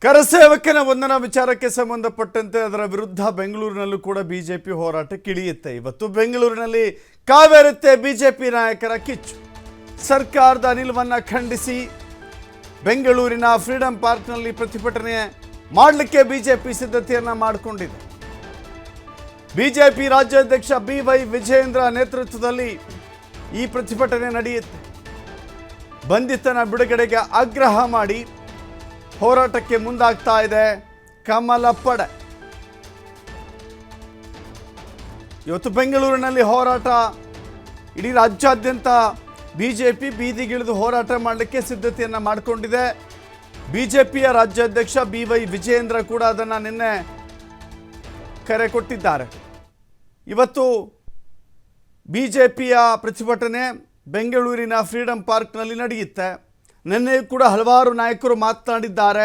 ಕರಸೇವಕನ ವಂದನಾ ವಿಚಾರಕ್ಕೆ ಸಂಬಂಧಪಟ್ಟಂತೆ ಅದರ ವಿರುದ್ಧ ಬೆಂಗಳೂರಿನಲ್ಲೂ ಕೂಡ ಬಿಜೆಪಿ ಹೋರಾಟಕ್ಕಿಳಿಯುತ್ತೆ. ಇವತ್ತು ಬೆಂಗಳೂರಿನಲ್ಲಿ ಕಾವೇರುತ್ತೆ ಬಿಜೆಪಿ ನಾಯಕರ ಕಿಚ್ಚು. ಸರ್ಕಾರದ ನಿಲುವನ್ನು ಖಂಡಿಸಿ ಬೆಂಗಳೂರಿನ ಫ್ರೀಡಂ ಪಾರ್ಕ್ನಲ್ಲಿ ಪ್ರತಿಭಟನೆ ಮಾಡಲಿಕ್ಕೆ ಬಿಜೆಪಿ ಸಿದ್ಧತೆಯನ್ನು ಮಾಡಿಕೊಂಡಿದೆ. ಬಿಜೆಪಿ ರಾಜ್ಯಾಧ್ಯಕ್ಷ BY ವಿಜಯೇಂದ್ರ ನೇತೃತ್ವದಲ್ಲಿ ಈ ಪ್ರತಿಭಟನೆ ನಡೆಯುತ್ತೆ. ಬಂಧಿತನ ಬಿಡುಗಡೆಗೆ ಆಗ್ರಹ ಮಾಡಿ ಹೋರಾಟಕ್ಕೆ ಮುಂದಾಗ್ತಾ ಇದೆ ಕಮಲ ಪಡೆ. ಇವತ್ತು ಬೆಂಗಳೂರಿನಲ್ಲಿ ಹೋರಾಟ, ಇಡೀ ರಾಜ್ಯಾದ್ಯಂತ ಬಿಜೆಪಿ ಬೀದಿಗಿಳಿದು ಹೋರಾಟ ಮಾಡಲಿಕ್ಕೆ ಸಿದ್ಧತೆಯನ್ನು ಮಾಡಿಕೊಂಡಿದೆ. ಬಿಜೆಪಿಯ ರಾಜ್ಯಾಧ್ಯಕ್ಷ BY ವಿಜಯೇಂದ್ರ ಕೂಡ ಅದನ್ನು ನಿನ್ನೆ ಕರೆ ಕೊಟ್ಟಿದ್ದಾರೆ. ಇವತ್ತು ಬಿಜೆಪಿಯ ಪ್ರತಿಭಟನೆ ಬೆಂಗಳೂರಿನ ಫ್ರೀಡಂ ಪಾರ್ಕ್ನಲ್ಲಿ ನಡೆಯುತ್ತೆ. ನಿನ್ನೆಯೂ ಕೂಡ ಹಲವಾರು ನಾಯಕರು ಮಾತನಾಡಿದ್ದಾರೆ.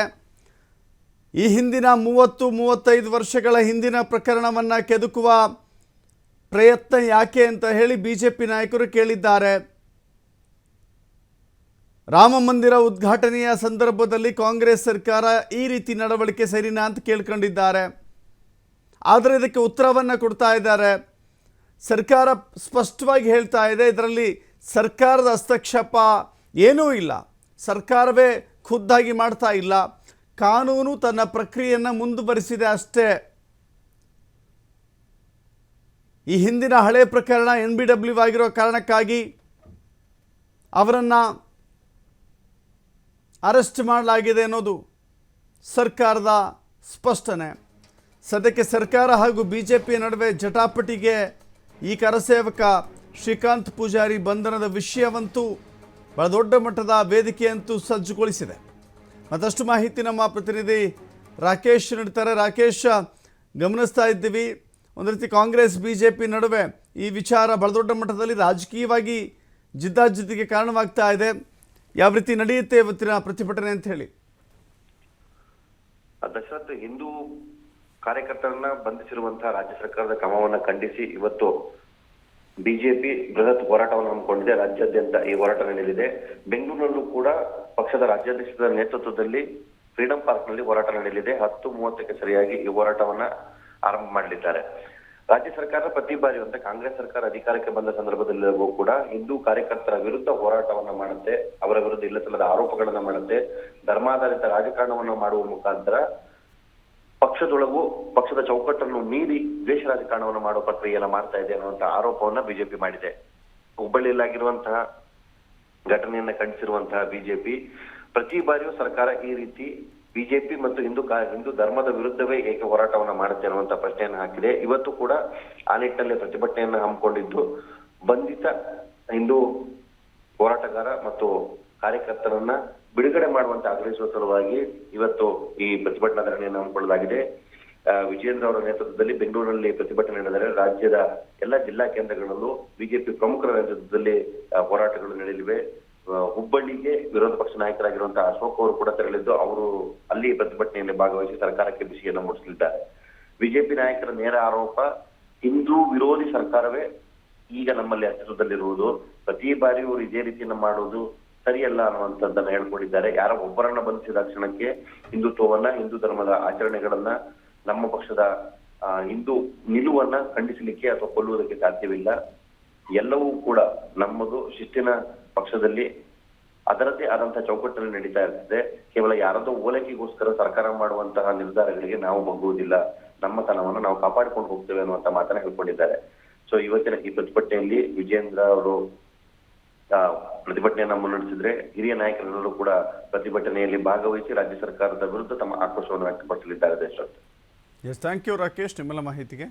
ಈ ಹಿಂದಿನ 30-35 ವರ್ಷಗಳ ಹಿಂದಿನ ಪ್ರಕರಣವನ್ನು ಕೆದಕುವ ಪ್ರಯತ್ನ ಯಾಕೆ ಅಂತ ಹೇಳಿ ಬಿಜೆಪಿ ನಾಯಕರು ಕೇಳಿದ್ದಾರೆ. ರಾಮ ಮಂದಿರ ಉದ್ಘಾಟನೆಯ ಸಂದರ್ಭದಲ್ಲಿ ಕಾಂಗ್ರೆಸ್ ಸರ್ಕಾರ ಈ ರೀತಿ ನಡವಳಿಕೆ ಸರಿನಾ ಅಂತ ಕೇಳ್ಕೊಂಡಿದ್ದಾರೆ. ಆದರೆ ಇದಕ್ಕೆ ಉತ್ತರವನ್ನು ಕೊಡ್ತಾ ಇದ್ದಾರೆ. ಸರ್ಕಾರ ಸ್ಪಷ್ಟವಾಗಿ ಹೇಳ್ತಾ ಇದೆ, ಇದರಲ್ಲಿ ಸರ್ಕಾರದ ಹಸ್ತಕ್ಷೇಪ ಏನೂ ಇಲ್ಲ, ಸರ್ಕಾರವೇ ಖುದ್ದಾಗಿ ಮಾಡ್ತಾ ಇಲ್ಲ, ಕಾನೂನು ತನ್ನ ಪ್ರಕ್ರಿಯೆಯನ್ನು ಮುಂದುವರಿಸಿದೆ ಅಷ್ಟೇ. ಈ ಹಿಂದಿನ ಹಳೆ ಪ್ರಕರಣ NBW ಆಗಿರೋ ಕಾರಣಕ್ಕಾಗಿ ಅವರನ್ನು ಅರೆಸ್ಟ್ ಮಾಡಲಾಗಿದೆ ಅನ್ನೋದು ಸರ್ಕಾರದ ಸ್ಪಷ್ಟನೆ. ಸದ್ಯಕ್ಕೆ ಸರ್ಕಾರ ಹಾಗೂ ಬಿಜೆಪಿ ನಡುವೆ ಜಟಾಪಟಿಗೆ ಈ ಕರಸೇವಕ ಶ್ರೀಕಾಂತ್ ಪೂಜಾರಿ ಬಂಧನದ ವಿಷಯವಂತೂ ಬಹಳ ದೊಡ್ಡ ಮಟ್ಟದ ವೇದಿಕೆಯಂತೂ ಸಜ್ಜುಗೊಳಿಸಿದೆ. ಮತ್ತಷ್ಟು ಮಾಹಿತಿ ನಮ್ಮ ಪ್ರತಿನಿಧಿ ರಾಕೇಶ್ ನೀಡ್ತಾರೆ. ರಾಕೇಶ್, ಗಮನಿಸ್ತಾ ಇದ್ದೀವಿ ಒಂದು ರೀತಿ ಕಾಂಗ್ರೆಸ್ ಬಿಜೆಪಿ ನಡುವೆ ಈ ವಿಚಾರ ಬಹಳ ದೊಡ್ಡ ಮಟ್ಟದಲ್ಲಿ ರಾಜಕೀಯವಾಗಿ ಜಿದ್ದಾಜಿದ್ದಿಗೆ ಕಾರಣವಾಗ್ತಾ ಇದೆ. ಯಾವ ರೀತಿ ನಡೆಯುತ್ತೆ ಇವತ್ತಿನ ಪ್ರತಿಭಟನೆ ಅಂತ ಹೇಳಿ? ದಶರಥ್, ಹಿಂದೂ ಕಾರ್ಯಕರ್ತರನ್ನ ಬಂಧಿಸಿರುವಂತಹ ರಾಜ್ಯ ಸರ್ಕಾರದ ಕ್ರಮವನ್ನ ಖಂಡಿಸಿ ಇವತ್ತು ಬಿಜೆಪಿ ಬೃಹತ್ ಹೋರಾಟವನ್ನು ಹಮ್ಮಿಕೊಂಡಿದೆ. ರಾಜ್ಯಾದ್ಯಂತ ಈ ಹೋರಾಟ ನಡೆಯಲಿದೆ. ಬೆಂಗಳೂರಿನಲ್ಲೂ ಕೂಡ ಪಕ್ಷದ ರಾಜ್ಯಾಧ್ಯಕ್ಷರ ನೇತೃತ್ವದಲ್ಲಿ ಫ್ರೀಡಂ ಪಾರ್ಕ್ ನಲ್ಲಿ ಹೋರಾಟ ನಡೆಯಲಿದೆ. 10:30ಕ್ಕೆ ಸರಿಯಾಗಿ ಈ ಹೋರಾಟವನ್ನ ಆರಂಭ ಮಾಡಲಿದ್ದಾರೆ. ರಾಜ್ಯ ಸರ್ಕಾರ ಪ್ರತಿ ಬಾರಿ ಅಂತ ಕಾಂಗ್ರೆಸ್ ಸರ್ಕಾರ ಅಧಿಕಾರಕ್ಕೆ ಬಂದ ಸಂದರ್ಭದಲ್ಲಿಯೂ ಕೂಡ ಹಿಂದೂ ಕಾರ್ಯಕರ್ತರ ವಿರುದ್ಧ ಹೋರಾಟವನ್ನ ಮಾಡುತ್ತೆ, ಅವರ ವಿರುದ್ಧ ಇಲ್ಲಸಲ್ಲದ ಆರೋಪಗಳನ್ನ ಮಾಡುತ್ತೆ, ಧರ್ಮಾಧಾರಿತ ರಾಜಕಾರಣವನ್ನ ಮಾಡುವ ಮುಖಾಂತರ ಪಕ್ಷದೊಳಗೂ ಪಕ್ಷದ ಚೌಕಟ್ಟನ್ನು ಮೀರಿ ದ್ವೇಷ ರಾಜಕಾರಣವನ್ನು ಮಾಡುವ ಪ್ರಕ್ರಿಯೆಯನ್ನ ಮಾಡ್ತಾ ಇದೆ ಅನ್ನುವಂತಹ ಆರೋಪವನ್ನ ಬಿಜೆಪಿ ಮಾಡಿದೆ. ಹುಬ್ಬಳ್ಳಿಯಲ್ಲಾಗಿರುವಂತಹ ಘಟನೆಯನ್ನ ಖಂಡಿಸಿರುವಂತಹ ಬಿಜೆಪಿ ಪ್ರತಿ ಬಾರಿಯೂ ಸರ್ಕಾರ ಈ ರೀತಿ ಬಿಜೆಪಿ ಮತ್ತು ಹಿಂದೂ ಧರ್ಮದ ವಿರುದ್ಧವೇ ಏಕೆ ಹೋರಾಟವನ್ನ ಮಾಡುತ್ತೆ ಅನ್ನುವಂತ ಪ್ರಶ್ನೆಯನ್ನು ಹಾಕಿದೆ. ಇವತ್ತು ಕೂಡ ಆ ನಿಟ್ಟಿನಲ್ಲಿ ಪ್ರತಿಭಟನೆಯನ್ನ ಹಮ್ಮಿಕೊಂಡಿದ್ದು ಬಂಧಿತ ಹಿಂದೂ ಹೋರಾಟಗಾರ ಮತ್ತು ಕಾರ್ಯಕರ್ತರನ್ನ ಬಿಡುಗಡೆ ಮಾಡುವಂತೆ ಆಗ್ರಹಿಸುವ ಸಲುವಾಗಿ ಇವತ್ತು ಈ ಪ್ರತಿಭಟನಾ ಧರಣಿಯನ್ನು ಹಮ್ಮಿಕೊಳ್ಳಲಾಗಿದೆ. ವಿಜಯೇಂದ್ರ ಅವರ ನೇತೃತ್ವದಲ್ಲಿ ಬೆಂಗಳೂರಿನಲ್ಲಿ ಪ್ರತಿಭಟನೆ ನಡೆದರೆ ರಾಜ್ಯದ ಎಲ್ಲ ಜಿಲ್ಲಾ ಕೇಂದ್ರಗಳಲ್ಲೂ ಬಿಜೆಪಿ ಪ್ರಮುಖರ ನೇತೃತ್ವದಲ್ಲಿ ಹೋರಾಟಗಳು ನಡೆಯಲಿವೆ. ಹುಬ್ಬಳ್ಳಿಗೆ ವಿರೋಧ ಪಕ್ಷ ನಾಯಕರಾಗಿರುವಂತಹ ಅಶೋಕ್ ಅವರು ಕೂಡ ತೆರಳಿದ್ದು ಅವರು ಅಲ್ಲಿ ಪ್ರತಿಭಟನೆಯಲ್ಲಿ ಭಾಗವಹಿಸಿ ಸರ್ಕಾರಕ್ಕೆ ಬಿಸಿಯನ್ನು ಮೂಡಿಸಲಿದ್ದಾರೆ. ಬಿಜೆಪಿ ನಾಯಕರ ನೇರ ಆರೋಪ, ಹಿಂದೂ ವಿರೋಧಿ ಸರ್ಕಾರವೇ ಈಗ ನಮ್ಮಲ್ಲಿ ಅಸ್ತಿತ್ವದಲ್ಲಿರುವುದು, ಪ್ರತಿ ಬಾರಿಯೂ ಇದೇ ರೀತಿಯನ್ನ ಮಾಡುವುದು ಸರಿಯಲ್ಲ ಅನ್ನುವಂಥದ್ದನ್ನ ಹೇಳ್ಕೊಂಡಿದ್ದಾರೆ. ಯಾರೋ ಒಬ್ಬರನ್ನ ಬಂಧಿಸಿದ ಕ್ಷಣಕ್ಕೆ ಹಿಂದುತ್ವವನ್ನ, ಹಿಂದೂ ಧರ್ಮದ ಆಚರಣೆಗಳನ್ನ, ನಮ್ಮ ಪಕ್ಷದ ಹಿಂದೂ ನಿಲುವನ್ನ ಖಂಡಿಸಲಿಕ್ಕೆ ಅಥವಾ ಕೊಲ್ಲುವುದಕ್ಕೆ ಸಾಧ್ಯವಿಲ್ಲ. ಎಲ್ಲವೂ ಕೂಡ ನಮ್ಮದು ಶಿಸ್ತಿನ ಪಕ್ಷದಲ್ಲಿ ಅದರದ್ದೇ ಆದಂತಹ ಚೌಕಟ್ಟಲ್ಲಿ ನಡೀತಾ ಇರ್ತದೆ. ಕೇವಲ ಯಾರದೋ ಓಲೈಕೆಗೋಸ್ಕರ ಸರ್ಕಾರ ಮಾಡುವಂತಹ ನಿರ್ಧಾರಗಳಿಗೆ ನಾವು ಬಗ್ಗುವುದಿಲ್ಲ, ನಮ್ಮತನವನ್ನು ನಾವು ಕಾಪಾಡಿಕೊಂಡು ಹೋಗ್ತೇವೆ ಅನ್ನುವಂತ ಮಾತನ್ನ ಹೇಳ್ಕೊಂಡಿದ್ದಾರೆ. ಸೊ ಇವತ್ತಿನ ಈ ಪ್ರತಿಭಟನೆಯಲ್ಲಿ ವಿಜಯೇಂದ್ರ ಅವರು ಪ್ರತಿಭಟನೆಯನ್ನ ಮುನ್ನಡೆಸಿದ್ರೆ ಹಿರಿಯ ನಾಯಕರೆಲ್ಲರೂ ಕೂಡ ಪ್ರತಿಭಟನೆಯಲ್ಲಿ ಭಾಗವಹಿಸಿ ರಾಜ್ಯ ಸರ್ಕಾರದ ವಿರುದ್ಧ ತಮ್ಮ ಆಕ್ರೋಶವನ್ನು ವ್ಯಕ್ತಪಡಿಸಲಿದ್ದಾರೆ. ಎಸ್, ಥ್ಯಾಂಕ್ ಯು ರಾಕೇಶ್ ನಿಮ್ಮೆಲ್ಲ ಮಾಹಿತಿಗೆ.